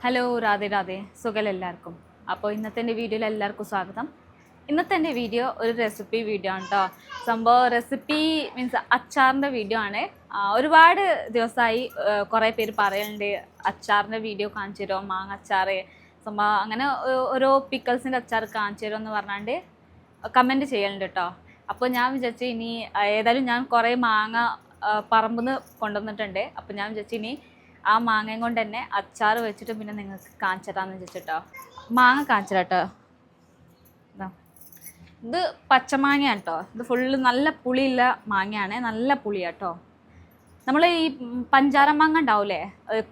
Hello Radhe Radhe സുഖം എല്ലാവർക്കും. അപ്പോൾ ഇന്നത്തെ എൻ്റെ വീഡിയോയിൽ എല്ലാവർക്കും സ്വാഗതം. ഇന്നത്തെ എൻ്റെ വീഡിയോ ഒരു റെസിപ്പി വീഡിയോ ആണ് കേട്ടോ. സംഭവം റെസിപ്പി മീൻസ് അച്ചാറിൻ്റെ വീഡിയോ ആണ്. ഒരുപാട് ദിവസമായി കുറേ പേര് പറയുന്നുണ്ട് അച്ചാറിൻ്റെ വീഡിയോ കാണിച്ചു തരുമോ, മാങ്ങ അച്ചാർ സംഭവം അങ്ങനെ ഓരോ പിക്കിൾസിൻ്റെ അച്ചാർ കാണിച്ചു തരുമോ എന്ന് പറഞ്ഞാണ്ട് കമൻറ്റ് ചെയ്യലുണ്ട് കേട്ടോ. അപ്പോൾ ഞാൻ വിചാരിച്ചു ഇനി ഏതായാലും ഞാൻ കുറേ മാങ്ങ പറമ്പിൽ നിന്ന് കൊണ്ടുവന്നിട്ടുണ്ട്. അപ്പോൾ ഞാൻ വിചാരിച്ചു ഇനി ആ മാങ്ങയും കൊണ്ട് തന്നെ അച്ചാർ വെച്ചിട്ട് പിന്നെ നിങ്ങൾക്ക് കാണിച്ചിട്ടാന്ന് വെച്ചിട്ടോ. മാങ്ങ കാണിച്ചിട്ടോ. ഇത് പച്ചമാങ്ങയാണ് കേട്ടോ. ഇത് ഫുള്ള് നല്ല പുളിയുള്ള മാങ്ങയാണ്, നല്ല പുളിയാട്ടോ. നമ്മൾ ഈ പഞ്ചാര മാങ്ങ ഉണ്ടാവില്ലേ,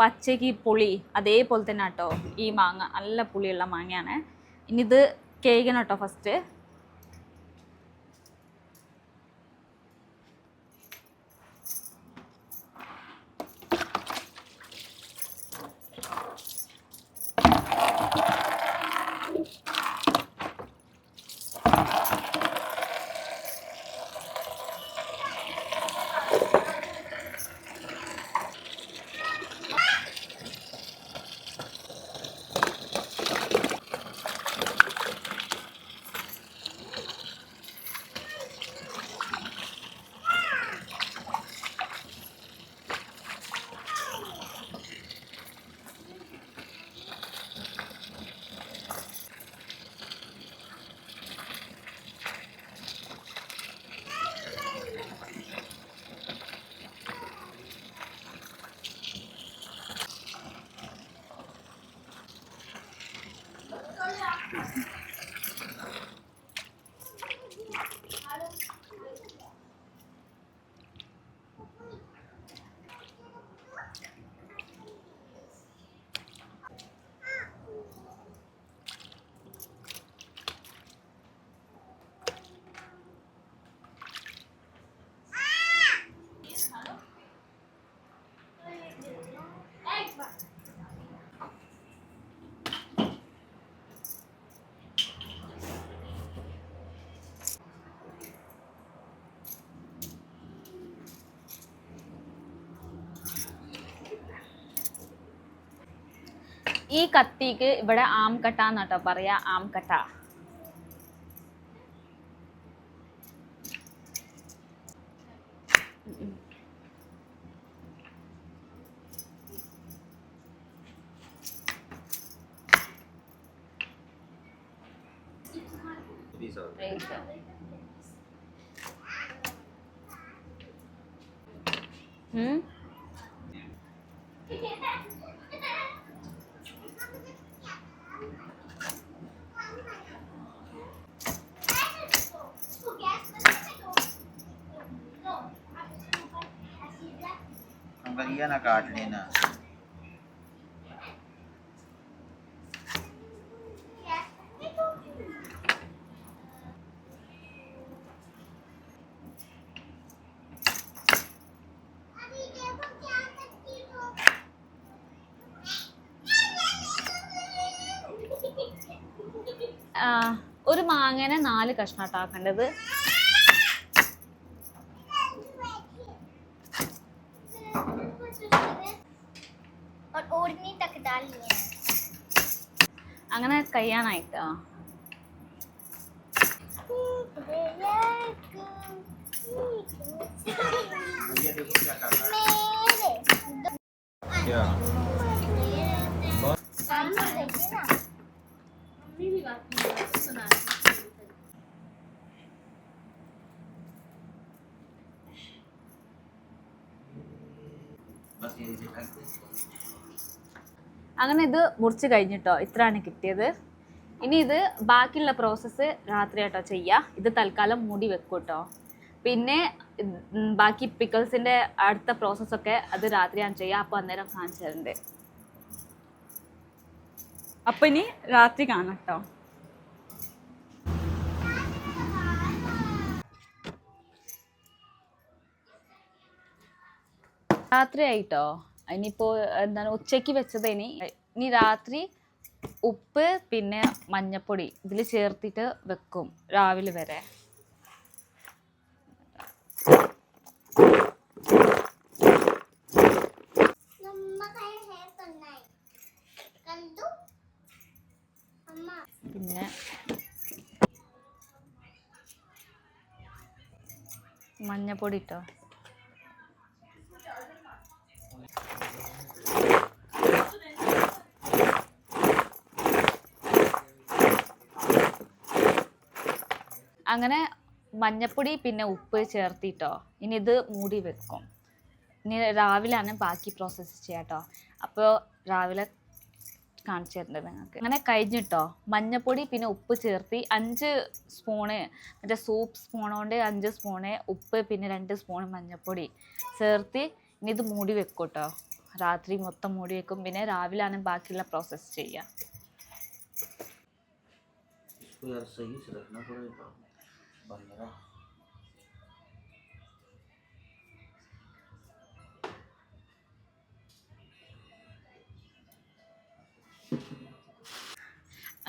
പച്ചയ്ക്ക് പുളി അതേപോലെ തന്നെ കേട്ടോ ഈ മാങ്ങ, നല്ല പുളിയുള്ള മാങ്ങയാണ്. ഇനി ഇത് കേൾക്കണം കേട്ടോ. ഫസ്റ്റ് ഈ കത്തിക്ക് ഇവിടെ ആംകട്ട എന്നാട്ടോ പറയാ, ആംകട്ട. बढ़िया ना काट लेना. ഒരു മാങ്ങനെ 4 കഷ്ണാട്ടാക്കേണ്ടത്. അങ്ങനെ കഴിയാനായിട്ടോ. അങ്ങനെ ഇത് മുറിച്ച് കഴിഞ്ഞിട്ടോ, ഇത്രയാണ് കിട്ടിയത്. ഇനി ഇത് ബാക്കിയുള്ള പ്രോസസ്സ് രാത്രി ആട്ടോ ചെയ്യുക. ഇത് തൽക്കാലം മൂടി വെക്കും കേട്ടോ. പിന്നെ ബാക്കി പിക്കിൾസിൻ്റെ അടുത്ത പ്രോസസ്സൊക്കെ അത് രാത്രിയാണ് ചെയ്യുക. അപ്പോൾ അന്നേരം കാണിച്ചു തരുന്നുണ്ട്. അപ്പം ഇനി രാത്രി കാണാം കേട്ടോ. രാത്രി ആയിട്ടോ. ഇനിയിപ്പോൾ എന്താണ് ഉച്ചയ്ക്ക് വെച്ചത്. ഇനി രാത്രി ഉപ്പ് പിന്നെ മഞ്ഞപ്പൊടി ഇതിൽ ചേർത്തിട്ട് വെക്കും രാവിലെ വരെ. പിന്നെ മഞ്ഞപ്പൊടി ഇട്ടോ. അങ്ങനെ മഞ്ഞപ്പൊടി പിന്നെ ഉപ്പ് ചേർത്തിട്ടോ ഇനി ഇത് മൂടി വെക്കും. ഇനി രാവിലെയാണ് ബാക്കി പ്രോസസ്സ് ചെയ്യാം കേട്ടോ. അപ്പോൾ രാവിലെ കാണിച്ചു തരുന്നത് നിങ്ങൾക്ക്. അങ്ങനെ കഴിഞ്ഞിട്ടോ മഞ്ഞപ്പൊടി പിന്നെ ഉപ്പ് ചേർത്തി 5 സ്പൂണ് മറ്റേ സൂപ്പ് സ്പൂൺ കൊണ്ട് 5 സ്പൂണ് ഉപ്പ് പിന്നെ 2 സ്പൂണ് മഞ്ഞപ്പൊടി ചേർത്തി ഇനി ഇത് മൂടി വെക്കും കേട്ടോ. രാത്രി മൊത്തം മൂടി വെക്കും. പിന്നെ രാവിലെയാണ് ബാക്കിയുള്ള പ്രോസസ്സ് ചെയ്യുക.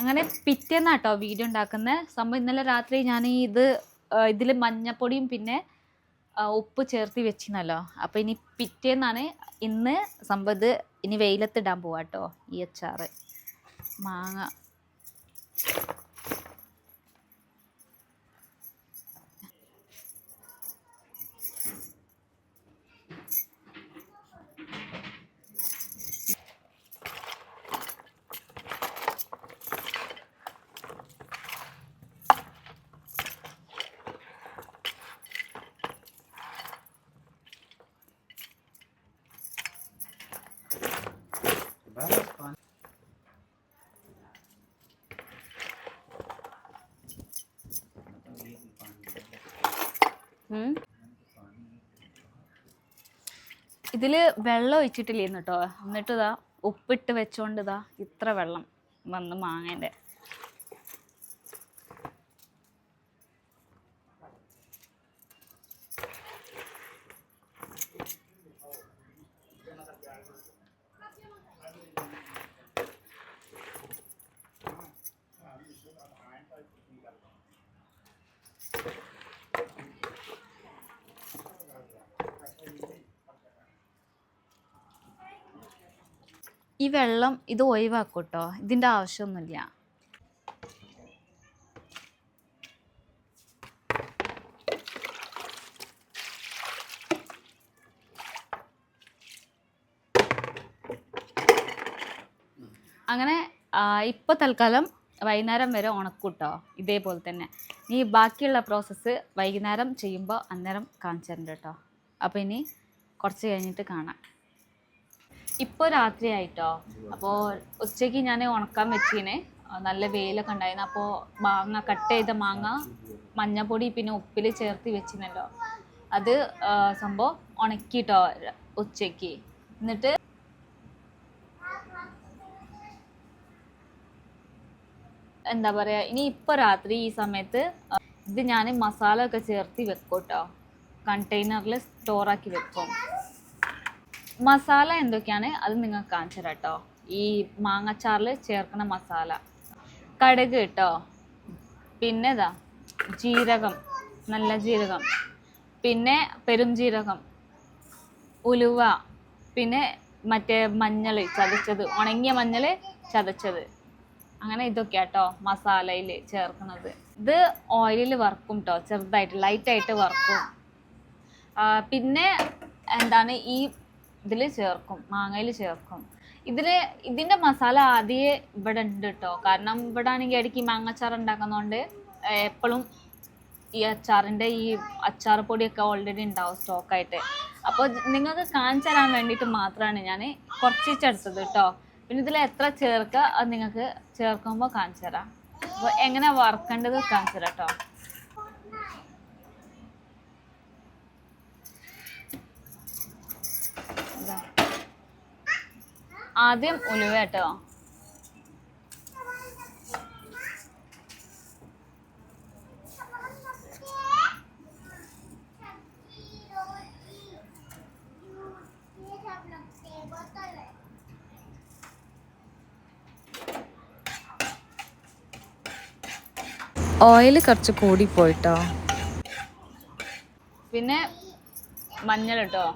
അങ്ങനെ പിറ്റേന്നാട്ടോ വീഡിയോ ഉണ്ടാക്കുന്നത്. സംഭവം ഇന്നലെ രാത്രി ഞാൻ ഇതിൽ മഞ്ഞപ്പൊടിയും പിന്നെ ഉപ്പ് ചേർത്ത് വെച്ചിരുന്നല്ലോ. അപ്പോൾ ഇനി പിറ്റേന്നാണ് ഇന്ന് സംഭവം ഇത് ഇനി വെയിലത്തിടാൻ പോവാട്ടോ. ഈ അച്ചാറ് മാങ്ങ ഇതിൽ വെള്ളം ഒഴിച്ചിട്ടില്ലേന്ന് കേട്ടോ. എന്നിട്ട് ഇതാ ഉപ്പിട്ട് വെച്ചോണ്ട് ഇതാ ഇത്ര വെള്ളം വന്ന് മാങ്ങേൻ്റെ. ഈ വെള്ളം ഇത് ഒഴിവാക്കും കേട്ടോ. ഇതിൻ്റെ ആവശ്യമൊന്നുമില്ല. അങ്ങനെ ഇപ്പോൾ തൽക്കാലം വൈകുന്നേരം വരെ ഉണക്കും കേട്ടോ. ഇതേപോലെ തന്നെ ഇനി ബാക്കിയുള്ള പ്രോസസ്സ് വൈകുന്നേരം ചെയ്യുമ്പോൾ അന്നേരം കാണിച്ചു തരുന്നുണ്ട് കേട്ടോ. അപ്പോൾ ഇനി കുറച്ച് കഴിഞ്ഞിട്ട് കാണാം. ഇപ്പോൾ രാത്രി ആയിട്ടോ. അപ്പോൾ ഉച്ചയ്ക്ക് ഞാൻ ഉണക്കാൻ വെച്ചിനെ. നല്ല വെയിലൊക്കെ ഉണ്ടായിരുന്നു. അപ്പോൾ മാങ്ങ കട്ട് ചെയ്ത മാങ്ങ മഞ്ഞപ്പൊടി പിന്നെ ഉപ്പിൽ ചേർത്ത് വെച്ചിരുന്നല്ലോ. അത് സംഭവം ഉണക്കിട്ടോ ഉച്ചയ്ക്ക്. എന്നിട്ട് എന്താ പറയുക, ഇനി ഇപ്പോൾ രാത്രി ഈ സമയത്ത് ഇത് ഞാൻ മസാല ഒക്കെ ചേർത്ത് വെക്കും കേട്ടോ. കണ്ടെയ്നറിൽ സ്റ്റോറാക്കി വെക്കും. മസാല എന്തൊക്കെയാണ് അത് നിങ്ങൾക്ക് കാണിച്ചു തരാം കേട്ടോ. ഈ മാങ്ങച്ചാറിൽ ചേർക്കുന്ന മസാല കടുക് കേട്ടോ, പിന്നെ ഇതാ ജീരകം, നല്ല ജീരകം, പിന്നെ പെരുംജീരകം, ഉലുവ, പിന്നെ മറ്റേ മഞ്ഞൾ ചതച്ചത്, ഉണങ്ങിയ മഞ്ഞൾ ചതച്ചത്. അങ്ങനെ ഇതൊക്കെയാ കേട്ടോ മസാലയിൽ ചേർക്കുന്നത്. ഇത് ഓയിലിൽ വറുക്കും കേട്ടോ, ചെറുതായിട്ട് ലൈറ്റായിട്ട് വറുക്കും. പിന്നെ എന്താണ് ഈ ഇതിൽ ചേർക്കും, മാങ്ങയിൽ ചേർക്കും. ഇതിൻ്റെ മസാല ആദ്യമേ ഇവിടെ ഉണ്ട് കേട്ടോ. കാരണം ഇവിടെ ആണെങ്കിൽ ഇടയ്ക്ക് മാങ്ങാച്ചാർ ഉണ്ടാക്കുന്നതുകൊണ്ട് എപ്പോഴും ഈ അച്ചാറിൻ്റെ ഈ അച്ചാർ പൊടിയൊക്കെ ഓൾറെഡി ഉണ്ടാവും സ്റ്റോക്കായിട്ട്. അപ്പോൾ നിങ്ങൾക്ക് കാണിച്ചു തരാൻ വേണ്ടിയിട്ട് മാത്രമാണ് ഞാൻ കുറച്ചെടുത്തത് കേട്ടോ. പിന്നെ ഇതിൽ എത്ര ചേർക്കുക അത് നിങ്ങൾക്ക് ചേർക്കുമ്പോൾ കാണിച്ചു തരാം. അപ്പോൾ എങ്ങനെ വറുക്കേണ്ടത് കാണിച്ചു തരാം കേട്ടോ. ആദ്യം ഉലുവ കേട്ടോ. ഓയിൽ കുറച്ച് കൂടിപ്പോയിട്ടോ. പിന്നെ മഞ്ഞൾ കേട്ടോ.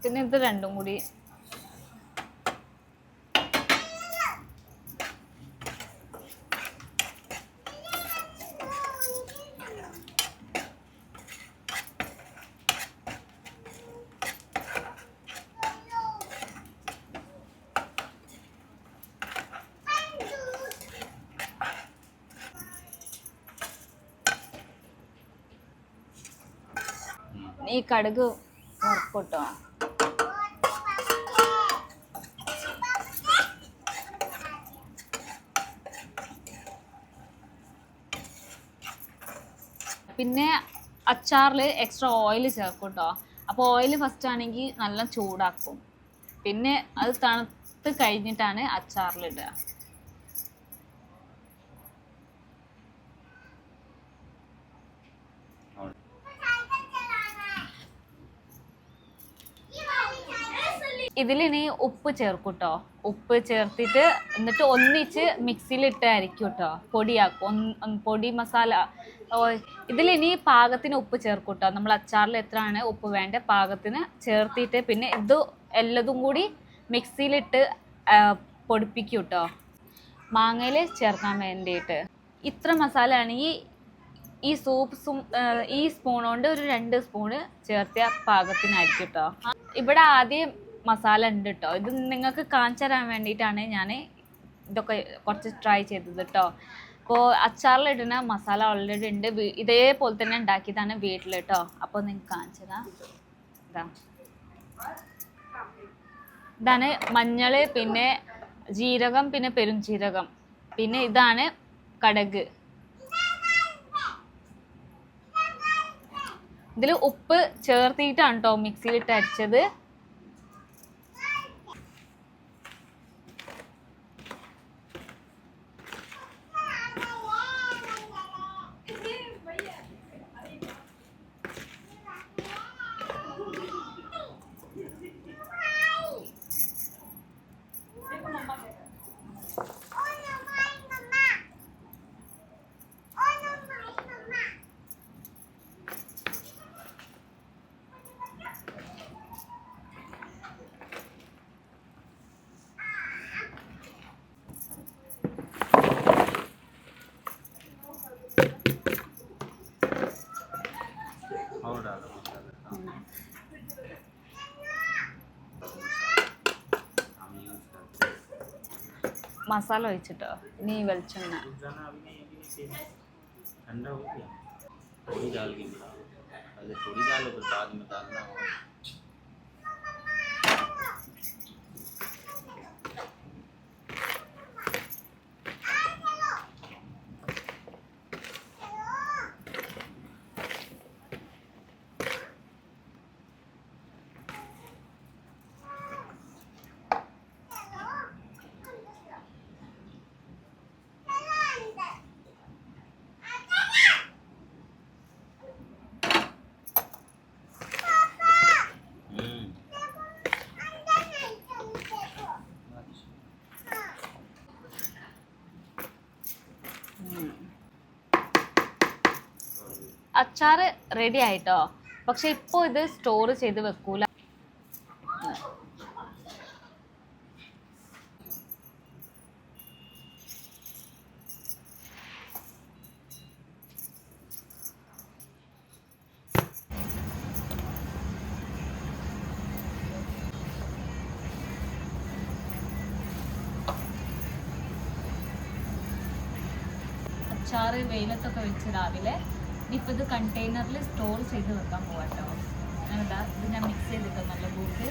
പിന്നെ ഇത് രണ്ടും കൂടി ഈ കടുക് വറുക്കട്ടോ. പിന്നെ അച്ചാറിൽ എക്സ്ട്രാ ഓയിൽ ചേർക്കും കേട്ടോ. അപ്പോൾ ഓയിൽ ഫസ്റ്റ് ആണെങ്കിൽ നല്ല ചൂടാക്കും, പിന്നെ അത് തണുത്ത് കഴിഞ്ഞിട്ടാണ് അച്ചാറിലിടുക. ഇതിലിനി ഉപ്പ് ചേർക്കും കേട്ടോ. ഉപ്പ് ചേർത്തിട്ട് എന്നിട്ട് ഒന്നിച്ച് മിക്സിയിലിട്ട് അരയ്ക്കും കേട്ടോ, പൊടിയാക്കും. പൊടി മസാല ഇതിലിനി പാകത്തിന് ഉപ്പ് ചേർക്കും കേട്ടോ. നമ്മൾ അച്ചാറിൽ എത്രയാണ് ഉപ്പ് വേണ്ട പാകത്തിന് ചേർത്തിട്ട് പിന്നെ ഇത് എല്ലതും കൂടി മിക്സിയിലിട്ട് പൊടിപ്പിക്കും കേട്ടോ, മാങ്ങയിൽ ചേർക്കാൻ വേണ്ടിയിട്ട്. ഇത്ര മസാല ആണെങ്കിൽ ഈ സ്പൂൺ കൊണ്ട് ഒരു 2 സ്പൂണ് ചേർത്തിയ പാകത്തിനായിരിക്കും കേട്ടോ. ഇവിടെ ആദ്യം മസാല ഉണ്ട് കേട്ടോ. ഇത് നിങ്ങൾക്ക് കാണിച്ചു തരാൻ വേണ്ടിയിട്ടാണ് ഞാൻ ഇതൊക്കെ കുറച്ച് ട്രൈ ചെയ്തത് കേട്ടോ. അപ്പോൾ അച്ചാറിലിടുന്ന മസാല ഓൾറെഡി ഉണ്ട്, ഇതേപോലെ തന്നെ ഉണ്ടാക്കിയതാണ് വീട്ടിൽ കേട്ടോ. അപ്പോൾ നിങ്ങൾക്ക് കാണിച്ചു തരാം. ഇതാണ് മഞ്ഞൾ, പിന്നെ ജീരകം, പിന്നെ പെരുംജീരകം, പിന്നെ ഇതാണ് കടുക്. ഇതിൽ ഉപ്പ് ചേർത്തിട്ടാണ് കേട്ടോ മിക്സിയിലിട്ട് അരച്ചത്. मसाला ഒഴിച്ചിട്ടോ. ഇനി വെളിച്ചെണ്ണ ठंडा हो गया, थोड़ी डाल के अरे थोड़ी डालो फिर बाद में डालना हो. അച്ചാർ റെഡി ആയിട്ടോ. പക്ഷെ ഇപ്പോൾ ഇത് സ്റ്റോർ ചെയ്ത് വെക്കൂല. അച്ചാർ വെയിലത്തൊക്കെ വെച്ച് രാവിലെ ഇനിയിപ്പോൾ ഇത് കണ്ടെയ്നറിൽ സ്റ്റോർ ചെയ്ത് വെക്കാൻ പോകാട്ടോ. അങ്ങനെതാ ഇത് ഞാൻ മിക്സ് ചെയ്തിട്ടോ നല്ല കൂട്ട്.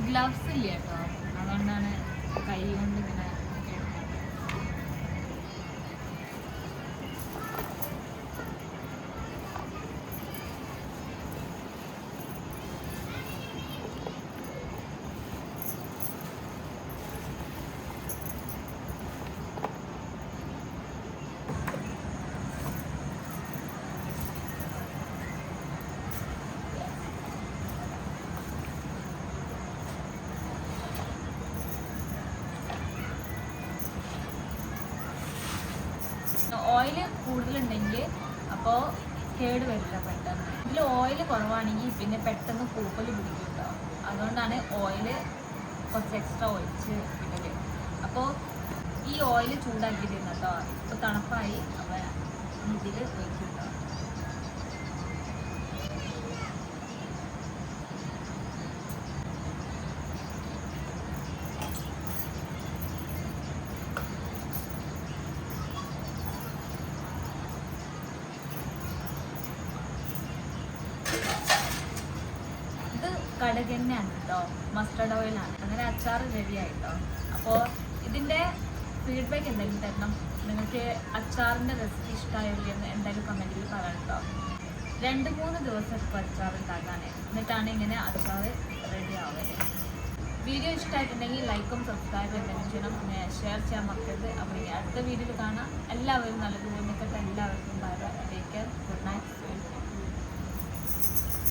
ഗ്ലൗസ് ഇല്ല കേട്ടോ, അതുകൊണ്ടാണ് കൈ കൊണ്ട് ഇങ്ങനെ. കൂടുതലുണ്ടെങ്കിൽ അപ്പോൾ കേട് വരില്ല പെട്ടെന്ന്. ഇതിൽ ഓയിൽ കുറവാണെങ്കിൽ പിന്നെ പെട്ടെന്ന് പൂപ്പൽ പിടിക്കും കേട്ടോ. അതുകൊണ്ടാണ് ഓയിൽ കുറച്ച് എക്സ്ട്രാ ഒഴിച്ച് ഇടല്. അപ്പോൾ ഈ ഓയിൽ ചൂടാക്കിയിരുന്നു കേട്ടോ. ഇപ്പോൾ തണുപ്പായി അപ്പോൾ ഇതിൽ ഒഴിക്കും കേട്ടോ. കടുക് തന്നെയാണ് കേട്ടോ, മസ്റ്റർഡ് ഓയിലാണ്. അങ്ങനെ അച്ചാർ റെഡി ആയിട്ടോ. അപ്പോൾ ഇതിൻ്റെ ഫീഡ്ബാക്ക് എന്തെങ്കിലും തരണം. നിങ്ങൾക്ക് അച്ചാറിൻ്റെ റെസിപ്പി ഇഷ്ടമായില്ലേ എന്ന് എന്തായാലും കമൻറ്റിൽ പറയാം കേട്ടോ. 2-3 ദിവസം എടുക്കും അച്ചാർ ഉണ്ടാക്കാനേ. എന്നിട്ടാണ് ഇങ്ങനെ അച്ചാർ റെഡി ആവുന്നത്. വീഡിയോ ഇഷ്ടമായിട്ടുണ്ടെങ്കിൽ ലൈക്കും സബ്സ്ക്രൈബും എന്തെങ്കിലും ചെയ്യണം. പിന്നെ ഷെയർ ചെയ്യാൻ മറക്കരുത്. അപ്പോൾ ഇനി അടുത്ത വീഡിയോയിൽ കാണാം. എല്ലാവരും നല്ലതുപോലെ നിൽക്കട്ടെ. എല്ലാവർക്കും bye bye. Take care. Good night.